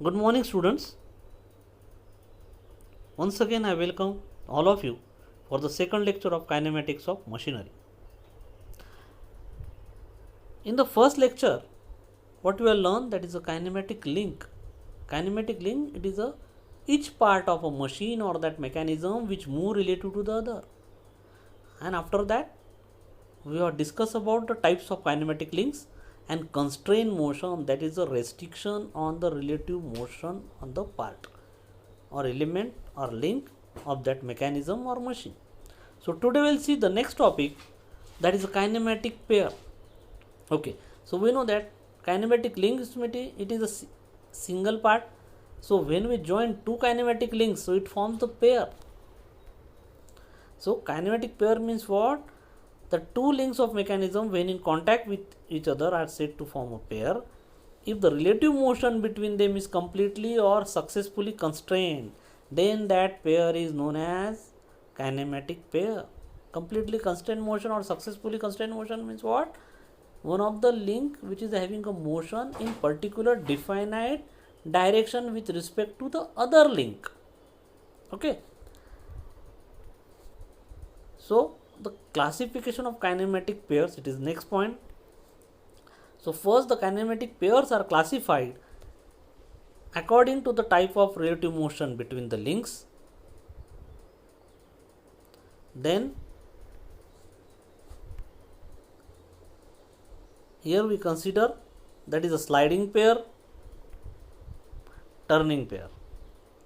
Good morning, students. Once again, I welcome all of you for the second lecture of kinematics of machinery. In the first lecture, what we have learned, that is a kinematic link. Kinematic link, it is a each part of a machine or that mechanism which move relative to the other. And after that, we have discussed about the types of kinematic links and constraint motion, that is a restriction on the relative motion on the part or element or link of that mechanism or machine. So today we will see the next topic, that is a kinematic pair. Okay, so we know that kinematic links, it is a single part. So when we join two kinematic links, so it forms the pair. So kinematic pair means what? The two links of mechanism when in contact with each other are said to form a pair if the relative motion between them is completely or successfully constrained. Then that pair is known as kinematic pair. Completely constrained motion or successfully constrained motion means what? One of the link which is having a motion in particular definite direction with respect to the other link. Okay. So the classification of kinematic pairs, it is next point. So first, the kinematic pairs are classified according to the type of relative motion between the links. Then here we consider, that is a sliding pair, turning pair.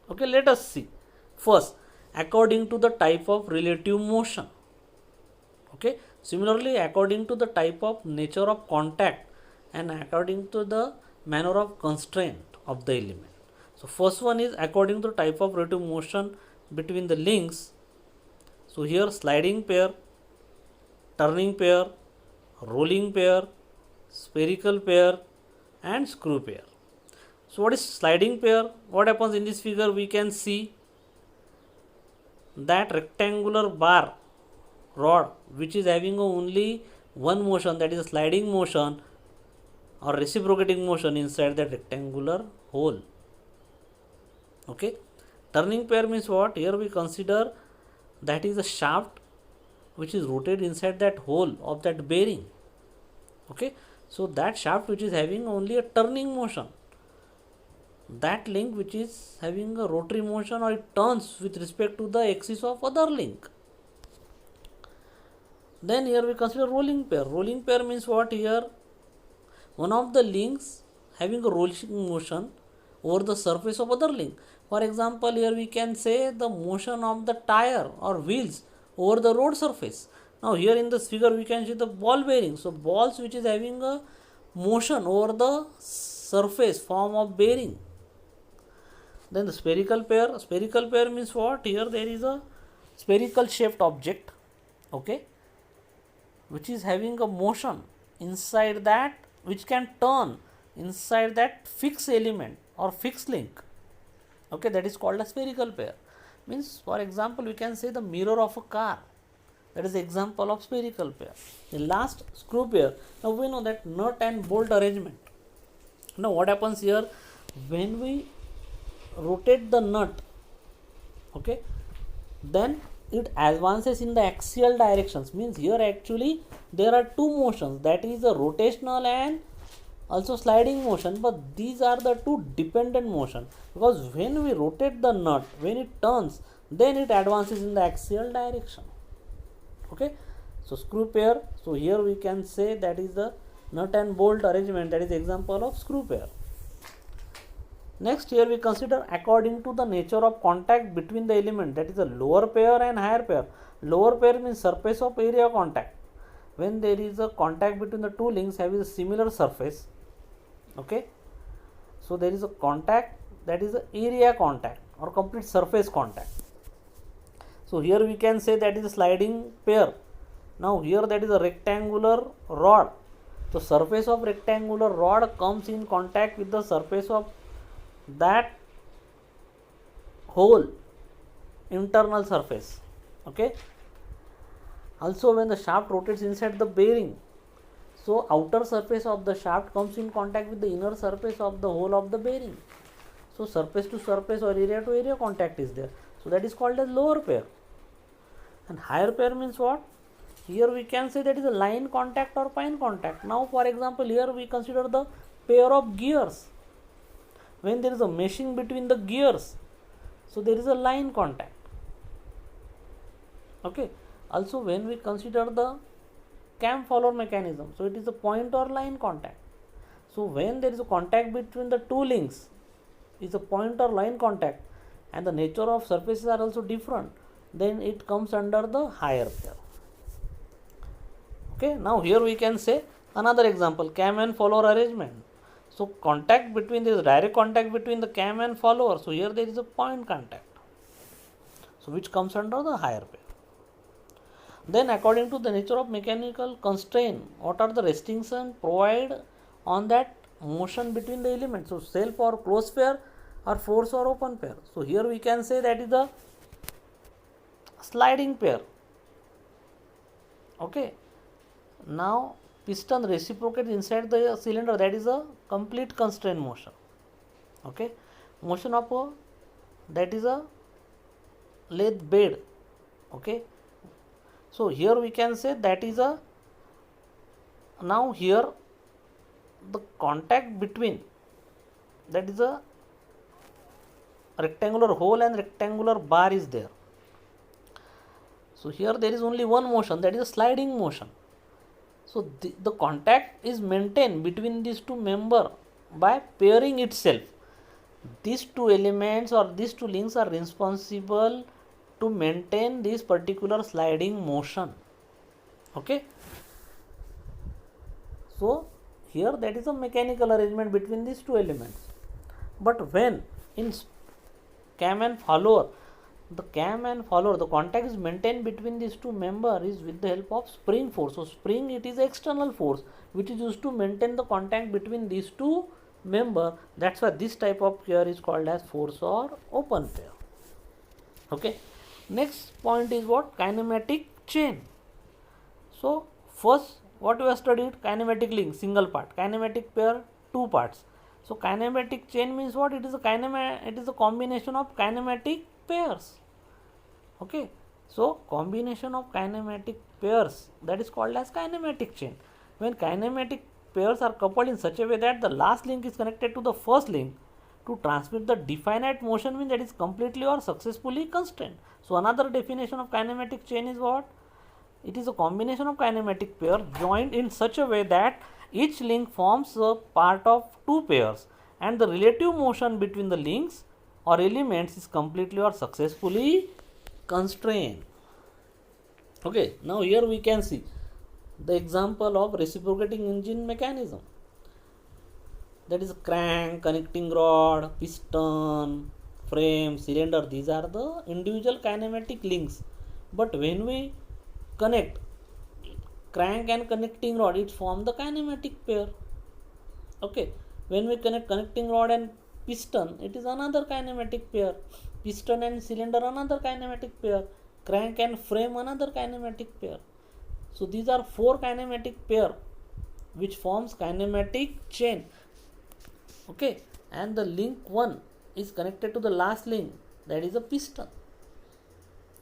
Okay, let us see. First, according to the type of relative motion. Okay, similarly according to the type of nature of contact and according to the manner of constraint of the element. So first one is according to the type of relative motion between the links. So here sliding pair, turning pair, rolling pair, spherical pair and screw pair. So what is sliding pair? What happens in this figure? We can see that rectangular bar rod which is having only one motion, that is a sliding motion or reciprocating motion inside that rectangular hole. Okay, turning pair means what? Here we consider that is a shaft which is rotated inside that hole of that bearing. Okay, so that shaft which is having only a turning motion, that link which is having a rotary motion or it turns with respect to the axis of other link. Then here we consider rolling pair. Rolling pair means what? Here one of the links having a rolling motion over the surface of other link. For example, here we can say the motion of the tire or wheels over the road surface. Now here in this figure we can see the ball bearing. So balls which is having a motion over the surface form of bearing. Then the spherical pair. Spherical pair means what? Here there is a spherical shaped object, okay, which is having a motion inside that, which can turn inside that fixed element or fixed link. Okay, that is called a spherical pair. Means, for example, we can say the mirror of a car. That is the example of spherical pair. The last, screw pair. Now we know that nut and bolt arrangement. Now what happens here? When we rotate the nut, okay, then it advances in the axial directions. Means here actually there are two motions, that is a rotational and also sliding motion, but these are the two dependent motion, because when we rotate the nut, when it turns, then it advances in the axial direction. Okay, so screw pair. So here we can say that is the nut and bolt arrangement, that is the example of screw pair. Next, here we consider according to the nature of contact between the element, that is a lower pair and higher pair. Lower pair means surface of area contact. When there is a contact between the two links having a similar surface, okay, so there is a contact, that is a area contact or complete surface contact. So here we can say that is a sliding pair. Now here that is a rectangular rod. So surface of rectangular rod comes in contact with the surface of that whole internal surface. Okay, also when the shaft rotates inside the bearing, so outer surface of the shaft comes in contact with the inner surface of the whole of the bearing. So surface to surface or area to area contact is there. So that is called as lower pair. And higher pair means what? Here we can say that is a line contact or pine contact. Now for example, here we consider the pair of gears. When there is a meshing between the gears, so there is a line contact. Okay. Also when we consider the cam follower mechanism, so it is a point or line contact. So when there is a contact between the two links, is a point or line contact, and the nature of surfaces are also different, then it comes under the higher pair. Okay, now here we can say another example, cam and follower arrangement. So contact between, there is direct contact between the cam and follower, so here there is a point contact, so which comes under the higher pair. Then according to the nature of mechanical constraint, what are the restrictions provided on that motion between the elements? So self or closed pair, or force or open pair. So here we can say that is the sliding pair. Okay. Now piston reciprocates inside the cylinder, that is a complete constraint motion. Okay. Motion of a, that is a lathe bed. Okay. So here we can say that is a, now here the contact between, that is a rectangular hole and rectangular bar is there. So here there is only one motion, that is a sliding motion. So the contact is maintained between these two members by pairing itself. These two elements or these two links are responsible to maintain this particular sliding motion. Okay. So here that is a mechanical arrangement between these two elements. But when in cam and follower, the contact is maintained between these two members is with the help of spring force. So spring, it is external force which is used to maintain the contact between these two members. That's why this type of pair is called as force or open pair. Okay. Next point is what? Kinematic chain. So first what we have studied, kinematic link, single part, kinematic pair, two parts. So kinematic chain means what? It is a combination of kinematic pairs. Okay. So combination of kinematic pairs, that is called as kinematic chain. When kinematic pairs are coupled in such a way that the last link is connected to the first link to transmit the definite motion, means that is completely or successfully constrained. So another definition of kinematic chain is what? It is a combination of kinematic pair joined in such a way that each link forms a part of two pairs and the relative motion between the links or elements is completely or successfully constrained. Okay, now here we can see the example of reciprocating engine mechanism. That is crank, connecting rod, piston, frame, cylinder. These are the individual kinematic links. But when we connect crank and connecting rod, it forms the kinematic pair. Okay. When we connect connecting rod and piston, it is another kinematic pair. Piston and cylinder, another kinematic pair. Crank and frame, another kinematic pair. So these are four kinematic pair which forms kinematic chain. Okay. And the link 1 is connected to the last link, that is a piston.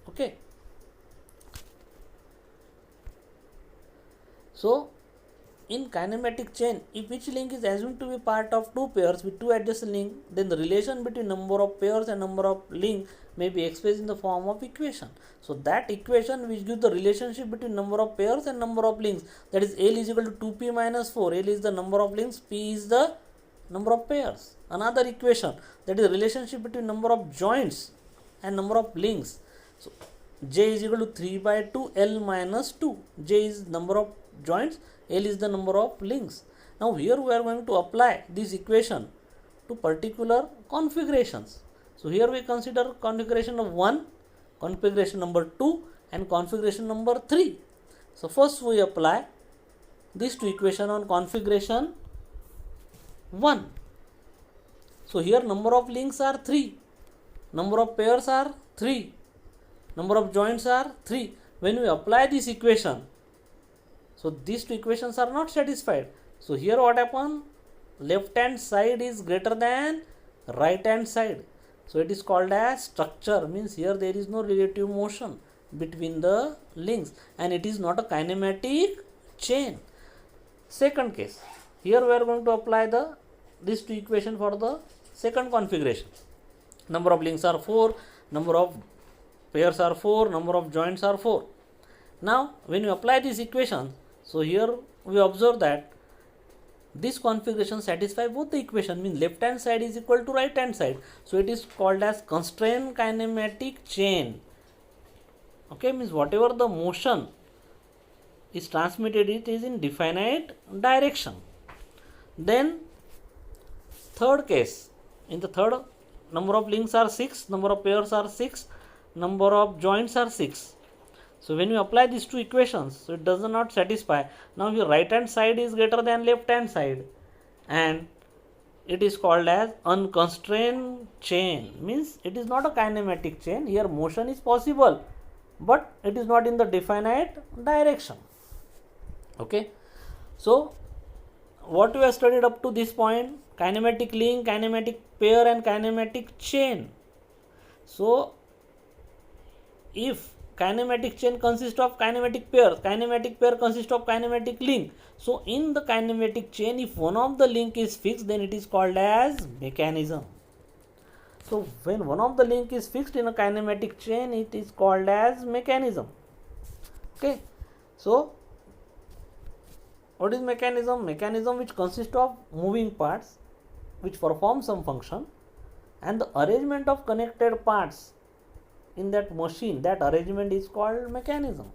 Okay. So in kinematic chain, if each link is assumed to be part of two pairs with two adjacent links, then the relation between number of pairs and number of links may be expressed in the form of equation. So that equation which gives the relationship between number of pairs and number of links, that is L is equal to 2p minus 4. L is the number of links, p is the number of pairs. Another equation, that is the relationship between number of joints and number of links. So J is equal to 3 by 2 L minus 2. J is number of joints, L is the number of links. Now here we are going to apply this equation to particular configurations. So here we consider configuration of 1, configuration number 2 and configuration number 3. So first we apply these two equations on configuration 1. So here number of links are 3, number of pairs are 3, number of joints are 3. When we apply this equation, so these two equations are not satisfied. So here what happens? Left hand side is greater than right hand side. So it is called as structure, means here there is no relative motion between the links and it is not a kinematic chain. Second case, here we are going to apply these two equation for the second configuration. Number of links are 4, number of pairs are 4, number of joints are 4. Now when you apply this equation, so here we observe that this configuration satisfy both the equation, means left hand side is equal to right hand side. So it is called as constrained kinematic chain. Okay, means whatever the motion is transmitted, it is in definite direction. Then third case, in the third, number of links are 6, number of pairs are 6, number of joints are 6. So when you apply these two equations, so it does not satisfy. Now your right hand side is greater than left hand side and it is called as unconstrained chain, means it is not a kinematic chain. Here motion is possible but it is not in the definite direction. Okay, so what we have studied up to this point: kinematic link, kinematic pair and kinematic chain. So if kinematic chain consists of kinematic pair consists of kinematic link, so in the kinematic chain, if one of the link is fixed, then it is called as mechanism. So when one of the link is fixed in a kinematic chain, it is called as mechanism. Okay, so what is mechanism? Mechanism which consists of moving parts which perform some function and the arrangement of connected parts in that machine, that arrangement is called mechanism.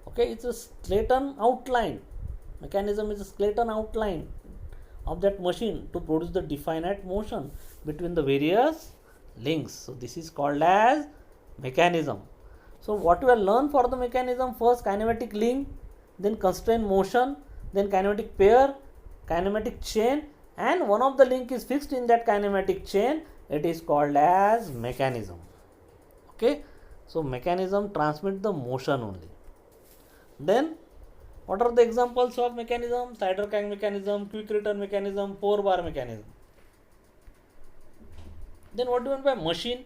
Okay, it's a skeleton outline. Mechanism is a skeleton outline of that machine to produce the definite motion between the various links. So this is called as mechanism. So what we have learned for the mechanism: first kinematic link, then constrained motion, then kinematic pair, kinematic chain, and one of the link is fixed in that kinematic chain, it is called as mechanism. Okay, so mechanism transmits the motion only. Then what are the examples of mechanism? Sidercrank mechanism, quick return mechanism, 4-bar mechanism. Then what do you mean by machine?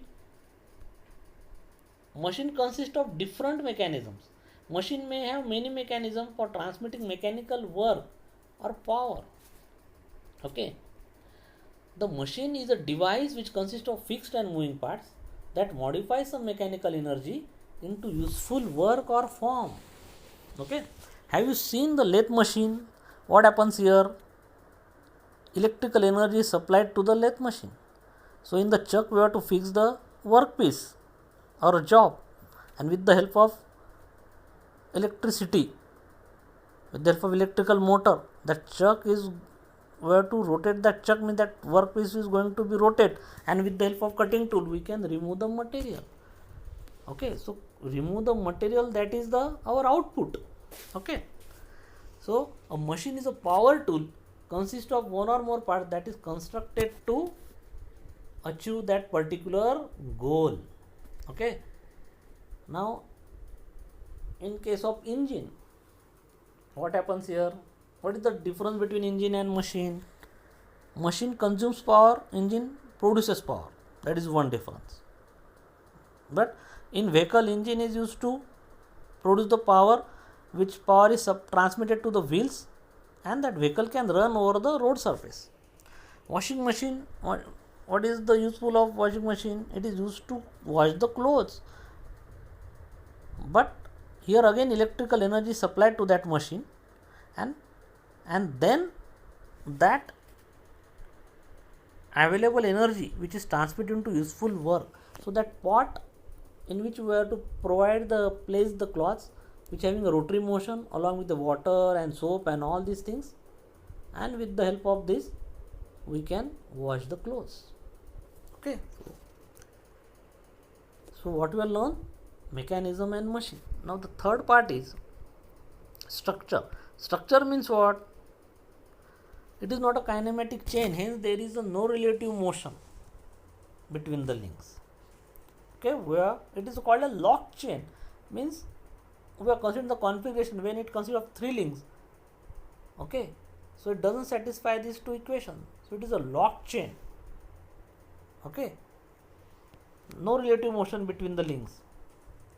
Machine consists of different mechanisms. Machine may have many mechanisms for transmitting mechanical work or power. Okay, the machine is a device which consists of fixed and moving parts that modifies some mechanical energy into useful work or form. Okay, have you seen the lathe machine? What happens here? Electrical energy is supplied to the lathe machine. So in the chuck we have to fix the workpiece or a job, and with the help of electricity, with the help of electrical motor, that chuck is, we have to rotate that chuck, means that workpiece is going to be rotated, and with the help of cutting tool we can remove the material. Okay, so remove the material, that is our output. Okay, so a machine is a power tool, consists of one or more parts that is constructed to achieve that particular goal. Okay, now in case of engine, what happens here? What is the difference between engine and machine? Machine consumes power, engine produces power. That is one difference. But in vehicle, engine is used to produce the power, which power is transmitted to the wheels, and that vehicle can run over the road surface. Washing machine, what is the useful of washing machine? It is used to wash the clothes. But here again electrical energy is supplied to that machine, and then that available energy which is transmitted into useful work. So that pot in which we have to place the cloths, which having a rotary motion along with the water and soap and all these things, and with the help of this we can wash the clothes. Okay, so what we have learned? Mechanism and machine. Now the third part is structure. Structure means what? It is not a kinematic chain, hence there is no relative motion between the links. Okay, where it is called a lock chain, means we are considering the configuration when it consists of 3 links. Okay, so it doesn't satisfy these two equations, so it is a lock chain. Okay, no relative motion between the links.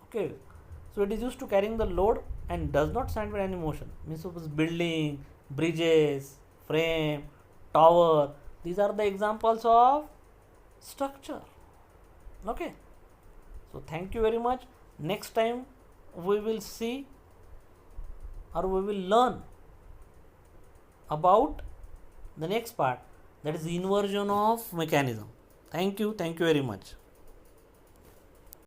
Okay, so it is used to carrying the load and does not stand for any motion. Means suppose building, bridges, frame, tower, these are the examples of structure. Okay, so thank you very much. Next time we will see or we will learn about the next part, that is inversion of mechanism. Thank you very much.